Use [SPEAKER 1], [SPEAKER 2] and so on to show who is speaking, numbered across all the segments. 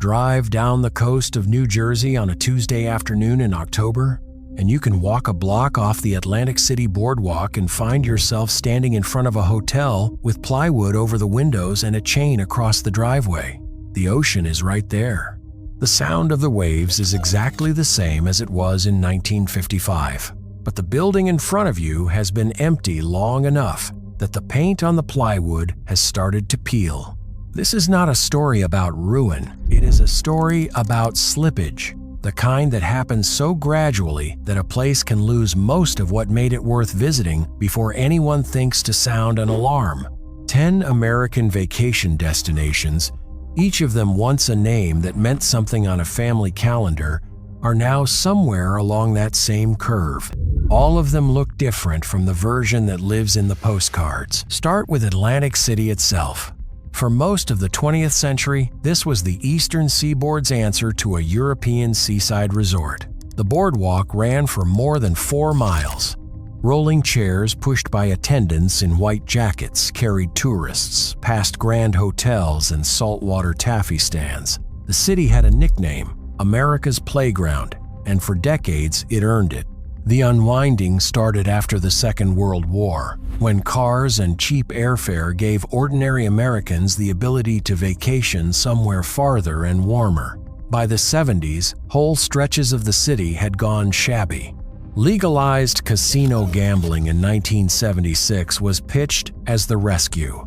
[SPEAKER 1] drive down the coast of New Jersey on a Tuesday afternoon in October, and you can walk a block off the Atlantic City boardwalk and find yourself standing in front of a hotel with plywood over the windows and a chain across the driveway. The ocean is right there. The sound of the waves is exactly the same as it was in 1955, but the building in front of you has been empty long enough that the paint on the plywood has started to peel. This is not a story about ruin. It is a story about slippage, the kind that happens so gradually that a place can lose most of what made it worth visiting before anyone thinks to sound an alarm. 10 American vacation destinations, each of them once a name that meant something on a family calendar, are now somewhere along that same curve. All of them look different from the version that lives in the postcards. Start with Atlantic City itself. For most of the 20th century, this was the eastern seaboard's answer to a European seaside resort. The boardwalk ran for more than 4 miles. Rolling chairs pushed by attendants in white jackets carried tourists past grand hotels and saltwater taffy stands. The city had a nickname, America's Playground, and for decades it earned it. The unwinding started after the Second World War, when cars and cheap airfare gave ordinary Americans the ability to vacation somewhere farther and warmer. By the 70s, whole stretches of the city had gone shabby. Legalized casino gambling in 1976 was pitched as the rescue.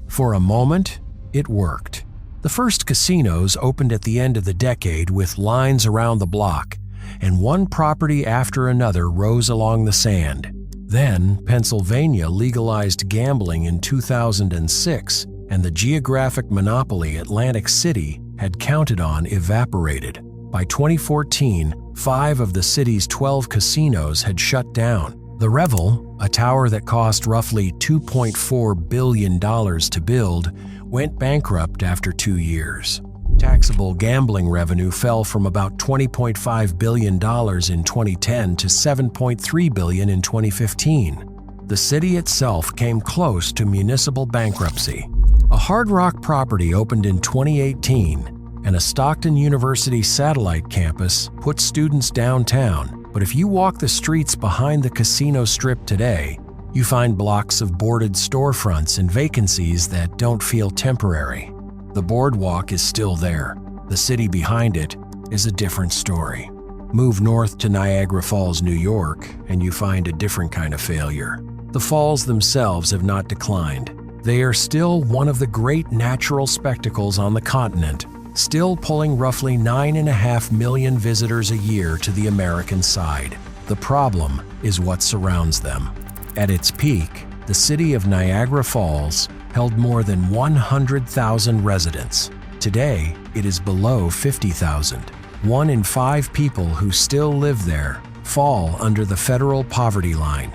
[SPEAKER 1] For a moment, it worked. The first casinos opened at the end of the decade with lines around the block, and one property after another rose along the sand. Then, Pennsylvania legalized gambling in 2006, and the geographic monopoly Atlantic City had counted on evaporated. By 2014, 5 of the city's 12 casinos had shut down. The Revel, a tower that cost roughly $2.4 billion to build, went bankrupt after 2 years. Taxable gambling revenue fell from about $20.5 billion in 2010 to $7.3 billion in 2015. The city itself came close to municipal bankruptcy. A Hard Rock property opened in 2018, and a Stockton University satellite campus put students downtown. But if you walk the streets behind the casino strip today, you find blocks of boarded storefronts and vacancies that don't feel temporary. The boardwalk is still there. The city behind it is a different story. Move north to Niagara Falls, New York, and you find a different kind of failure. The falls themselves have not declined. They are still one of the great natural spectacles on the continent, still pulling roughly 9.5 million visitors a year to the American side. The problem is what surrounds them. At its peak, the city of Niagara Falls held more than 100,000 residents. Today, it is below 50,000. 1 in 5 people who still live there fall under the federal poverty line.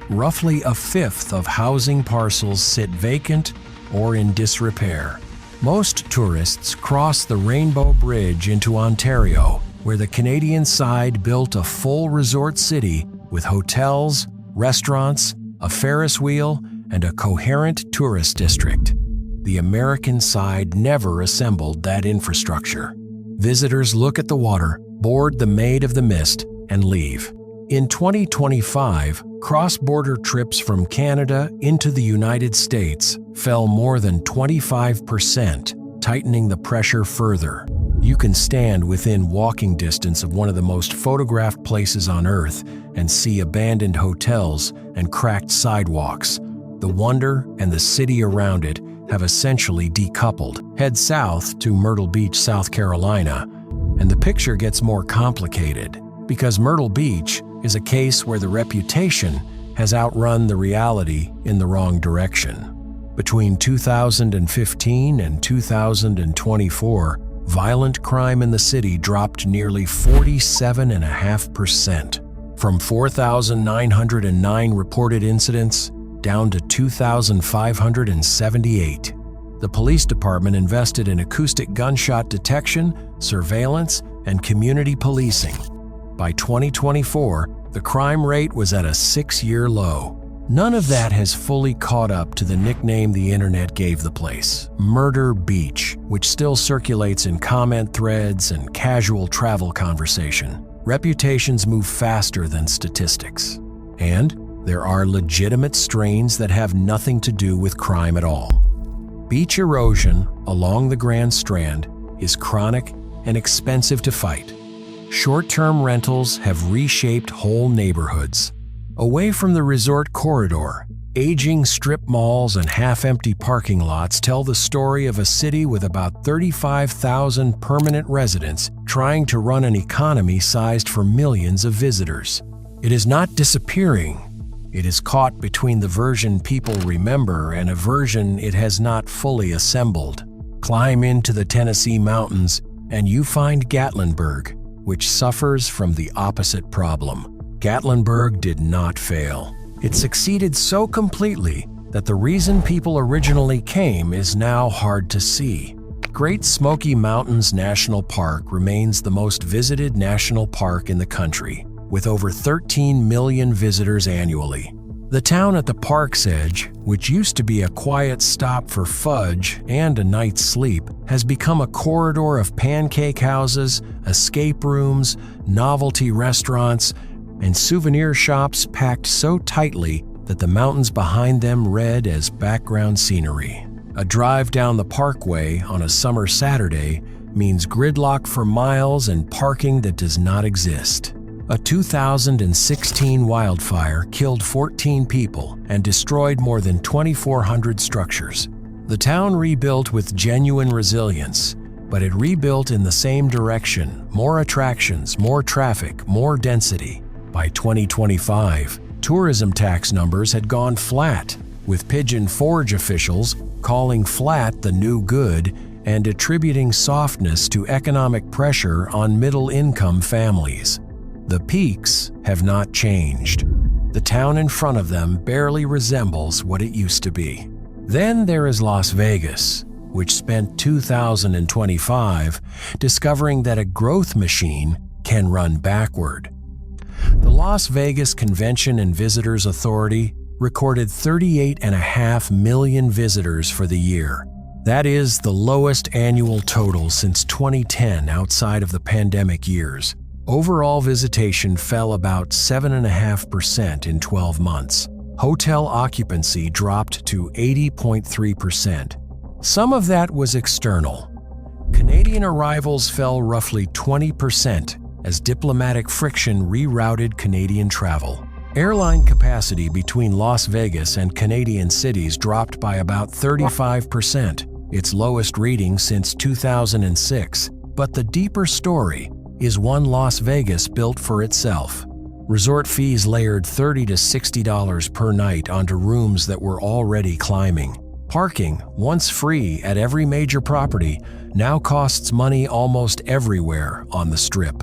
[SPEAKER 1] Roughly a fifth of housing parcels sit vacant or in disrepair. Most tourists cross the Rainbow Bridge into Ontario, where the Canadian side built a full resort city with hotels, restaurants, a Ferris wheel, and a coherent tourist district. The American side never assembled that infrastructure. Visitors look at the water, board the Maid of the Mist, and leave. In 2025, cross-border trips from Canada into the United States fell more than 25%, tightening the pressure further. You can stand within walking distance of one of the most photographed places on Earth and see abandoned hotels and cracked sidewalks. The wonder and the city around it have essentially decoupled. Head south to Myrtle Beach, South Carolina, and the picture gets more complicated, because Myrtle Beach is a case where the reputation has outrun the reality in the wrong direction. Between 2015 and 2024, violent crime in the city dropped nearly 47.5%, from 4,909 reported incidents down to 2,578. The police department invested in acoustic gunshot detection, surveillance, and community policing. By 2024, the crime rate was at a 6-year low. None of that has fully caught up to the nickname the internet gave the place, Myrtle Beach, which still circulates in comment threads and casual travel conversation. Reputations move faster than statistics. And there are legitimate strains that have nothing to do with crime at all. Beach erosion along the Grand Strand is chronic and expensive to fight. Short-term rentals have reshaped whole neighborhoods. Away from the resort corridor, aging strip malls and half-empty parking lots tell the story of a city with about 35,000 permanent residents trying to run an economy sized for millions of visitors. It is not disappearing. It is caught between the version people remember and a version it has not fully assembled. Climb into the Tennessee mountains and you find Gatlinburg, which suffers from the opposite problem. Gatlinburg did not fail. It succeeded so completely that the reason people originally came is now hard to see. Great Smoky Mountains National Park remains the most visited national park in the country, with over 13 million visitors annually. The town at the park's edge, which used to be a quiet stop for fudge and a night's sleep, has become a corridor of pancake houses, escape rooms, novelty restaurants, and souvenir shops packed so tightly that the mountains behind them read as background scenery. A drive down the parkway on a summer Saturday means gridlock for miles and parking that does not exist. A 2016 wildfire killed 14 people and destroyed more than 2,400 structures. The town rebuilt with genuine resilience, but it rebuilt in the same direction: more attractions, more traffic, more density. By 2025, tourism tax numbers had gone flat, with Pigeon Forge officials calling flat the new good and attributing softness to economic pressure on middle-income families. The peaks have not changed. The town in front of them barely resembles what it used to be. Then there is Las Vegas, which spent 2025 discovering that a growth machine can run backward. The Las Vegas Convention and Visitors Authority recorded 38.5 million visitors for the year. That is the lowest annual total since 2010 outside of the pandemic years. Overall visitation fell about 7.5% in 12 months. Hotel occupancy dropped to 80.3%. Some of that was external. Canadian arrivals fell roughly 20% as diplomatic friction rerouted Canadian travel. Airline capacity between Las Vegas and Canadian cities dropped by about 35%, its lowest reading since 2006. But the deeper story is one Las Vegas built for itself. Resort fees layered $30 to $60 per night onto rooms that were already climbing. Parking, once free at every major property, now costs money almost everywhere on the Strip.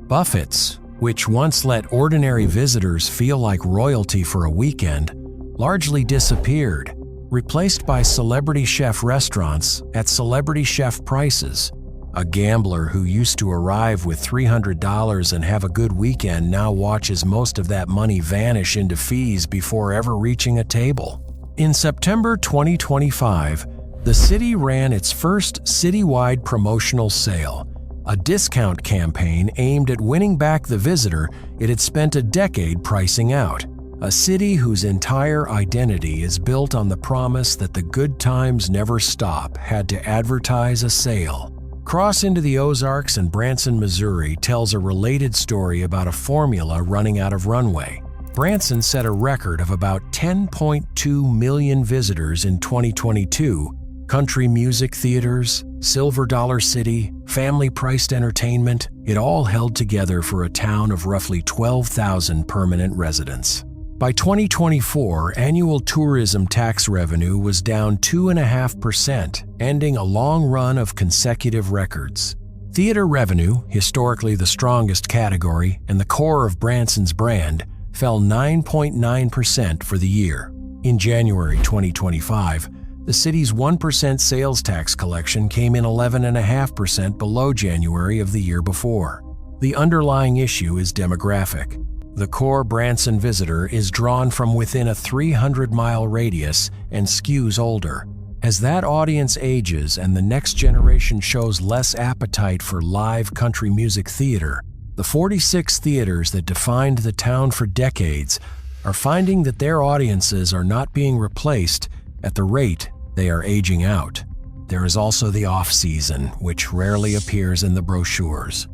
[SPEAKER 1] Buffets, which once let ordinary visitors feel like royalty for a weekend, largely disappeared, replaced by celebrity chef restaurants at celebrity chef prices. A gambler who used to arrive with $300 and have a good weekend now watches most of that money vanish into fees before ever reaching a table. In September 2025, the city ran its first citywide promotional sale, a discount campaign aimed at winning back the visitor it had spent a decade pricing out. A city whose entire identity is built on the promise that the good times never stop had to advertise a sale. Cross into the Ozarks and Branson, Missouri tells a related story about a formula running out of runway. Branson set a record of about 10.2 million visitors in 2022. Country music theaters, Silver Dollar City, family-priced entertainment, it all held together for a town of roughly 12,000 permanent residents. By 2024, annual tourism tax revenue was down 2.5%, ending a long run of consecutive records. Theater revenue, historically the strongest category and the core of Branson's brand, fell 9.9% for the year. In January 2025, the city's 1% sales tax collection came in 11.5% below January of the year before. The underlying issue is demographic. The core Branson visitor is drawn from within a 300-mile radius and skews older. As that audience ages and the next generation shows less appetite for live country music theater, the 46 theaters that defined the town for decades are finding that their audiences are not being replaced at the rate they are aging out. There is also the off-season, which rarely appears in the brochures.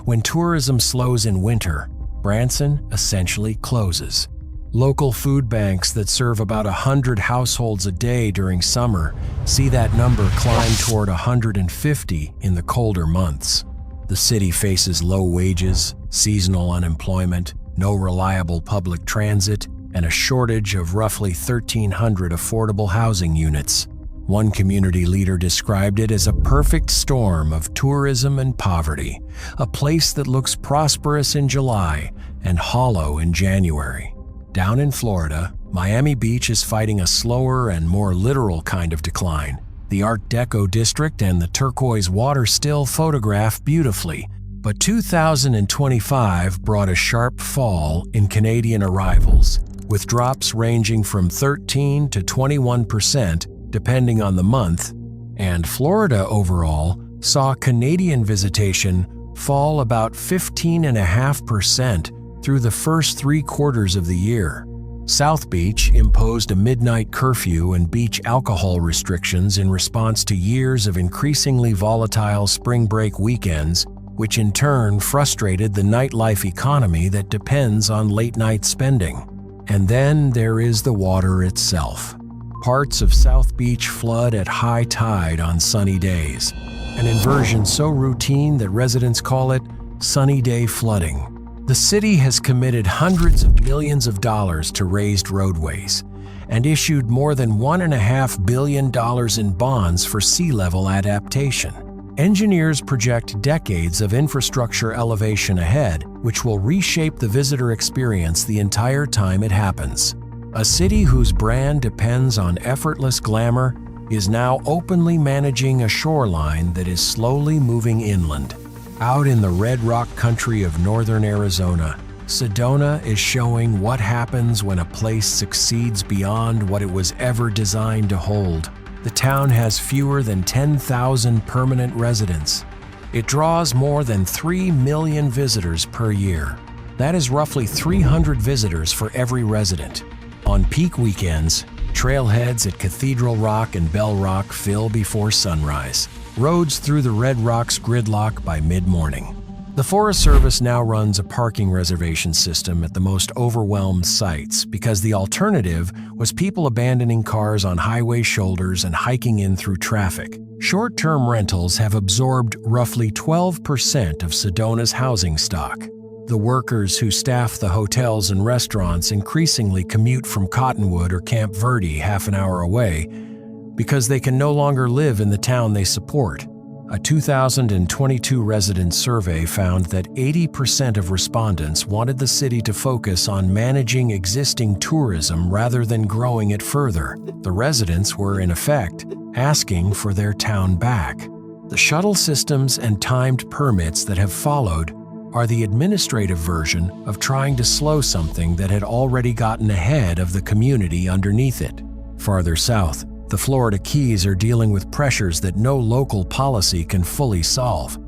[SPEAKER 1] When tourism slows in winter, Branson essentially closes. Local food banks that serve about 100 households a day during summer see that number climb toward 150 in the colder months. The city faces low wages, seasonal unemployment, no reliable public transit, and a shortage of roughly 1,300 affordable housing units. One community leader described it as a perfect storm of tourism and poverty, a place that looks prosperous in July and hollow in January. Down in Florida, Miami Beach is fighting a slower and more literal kind of decline. The Art Deco district and the turquoise water still photograph beautifully, but 2025 brought a sharp fall in Canadian arrivals, with drops ranging from 13 to 21% depending on the month, and Florida overall saw Canadian visitation fall about 15.5% through the first 3 quarters of the year. South Beach imposed a midnight curfew and beach alcohol restrictions in response to years of increasingly volatile spring break weekends, which in turn frustrated the nightlife economy that depends on late-night spending. And then there is the water itself. Parts of South Beach flood at high tide on sunny days, an inversion so routine that residents call it sunny day flooding. The city has committed hundreds of millions of dollars to raised roadways and issued more than $1.5 billion in bonds for sea level adaptation. Engineers project decades of infrastructure elevation ahead, which will reshape the visitor experience the entire time it happens. A city whose brand depends on effortless glamour is now openly managing a shoreline that is slowly moving inland. Out in the red rock country of northern Arizona, Sedona is showing what happens when a place succeeds beyond what it was ever designed to hold. The town has fewer than 10,000 permanent residents. It draws more than 3 million visitors per year. That is roughly 300 visitors for every resident. On peak weekends, trailheads at Cathedral Rock and Bell Rock fill before sunrise. Roads through the Red Rocks gridlock by mid-morning. The Forest Service now runs a parking reservation system at the most overwhelmed sites because the alternative was people abandoning cars on highway shoulders and hiking in through traffic. Short-term rentals have absorbed roughly 12% of Sedona's housing stock. The workers who staff the hotels and restaurants increasingly commute from Cottonwood or Camp Verde half an hour away because they can no longer live in the town they support. A 2022 resident survey found that 80% of respondents wanted the city to focus on managing existing tourism rather than growing it further. The residents were, in effect, asking for their town back. The shuttle systems and timed permits that have followed are the administrative version of trying to slow something that had already gotten ahead of the community underneath it. Farther south, the Florida Keys are dealing with pressures that no local policy can fully solve.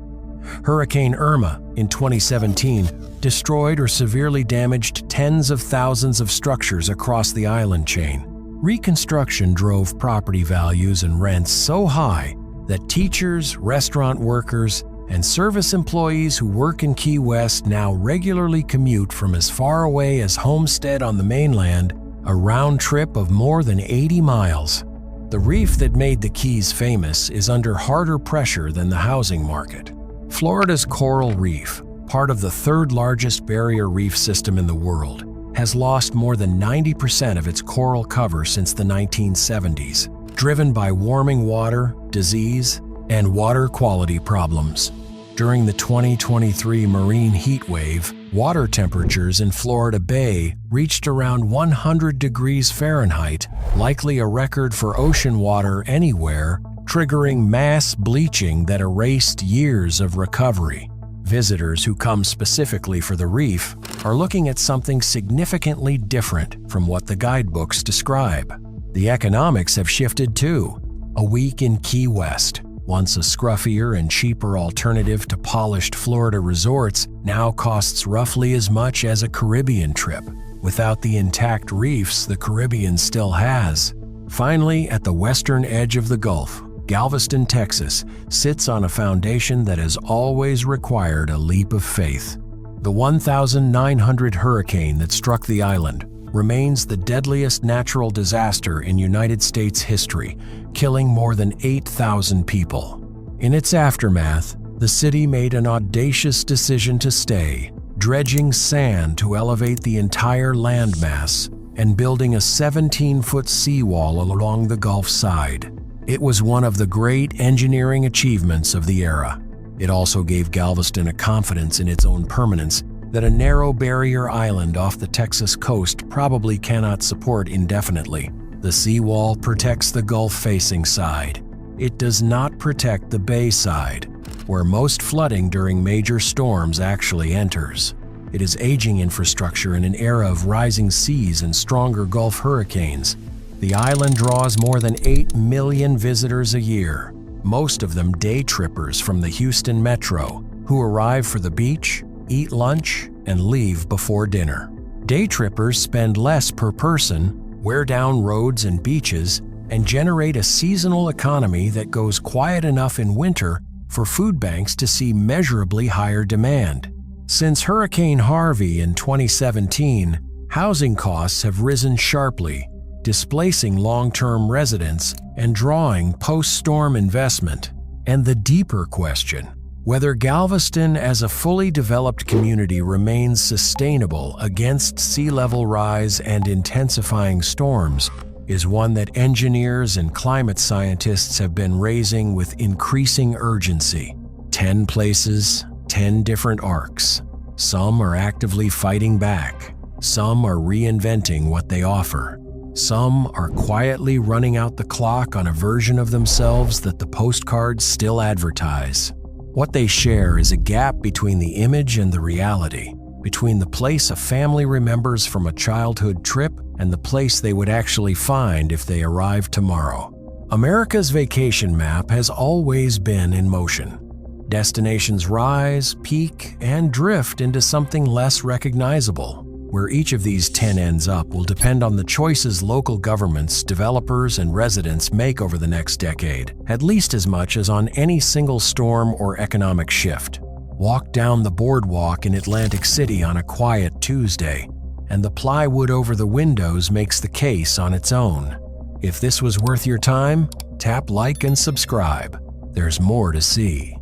[SPEAKER 1] Hurricane Irma in 2017 destroyed or severely damaged tens of thousands of structures across the island chain. Reconstruction drove property values and rents so high that teachers, restaurant workers, and service employees who work in Key West now regularly commute from as far away as Homestead on the mainland, a round trip of more than 80 miles. The reef that made the Keys famous is under harder pressure than the housing market. Florida's coral reef, part of the 3rd largest barrier reef system in the world, has lost more than 90% of its coral cover since the 1970s, driven by warming water, disease, and water quality problems. During the 2023 marine heat wave, water temperatures in Florida Bay reached around 100 degrees Fahrenheit, likely a record for ocean water anywhere, triggering mass bleaching that erased years of recovery. Visitors who come specifically for the reef are looking at something significantly different from what the guidebooks describe. The economics have shifted too. A week in Key West, once a scruffier and cheaper alternative to polished Florida resorts, now costs roughly as much as a Caribbean trip, without the intact reefs the Caribbean still has. Finally, at the western edge of the Gulf, Galveston, Texas, sits on a foundation that has always required a leap of faith. The 1900 hurricane that struck the island remains the deadliest natural disaster in United States history, killing more than 8,000 people. In its aftermath, the city made an audacious decision to stay, dredging sand to elevate the entire landmass and building a 17-foot seawall along the Gulf side. It was one of the great engineering achievements of the era. It also gave Galveston a confidence in its own permanence that a narrow barrier island off the Texas coast probably cannot support indefinitely. The seawall protects the Gulf-facing side. It does not protect the bay side, where most flooding during major storms actually enters. It is aging infrastructure in an era of rising seas and stronger Gulf hurricanes. The island draws more than 8 million visitors a year, most of them day trippers from the Houston metro, who arrive for the beach, eat lunch, and leave before dinner. Day trippers spend less per person, wear down roads and beaches, and generate a seasonal economy that goes quiet enough in winter for food banks to see measurably higher demand. Since Hurricane Harvey in 2017, housing costs have risen sharply, displacing long-term residents and drawing post-storm investment. And the deeper question, whether Galveston as a fully developed community remains sustainable against sea level rise and intensifying storms, is one that engineers and climate scientists have been raising with increasing urgency. 10 places, 10 different arcs. Some are actively fighting back. Some are reinventing what they offer. Some are quietly running out the clock on a version of themselves that the postcards still advertise. What they share is a gap between the image and the reality, between the place a family remembers from a childhood trip and the place they would actually find if they arrived tomorrow. America's vacation map has always been in motion. Destinations rise, peak, and drift into something less recognizable. Where each of these 10 ends up will depend on the choices local governments, developers, and residents make over the next decade, at least as much as on any single storm or economic shift. Walk down the boardwalk in Atlantic City on a quiet Tuesday, and the plywood over the windows makes the case on its own. If this was worth your time, tap like and subscribe. There's more to see.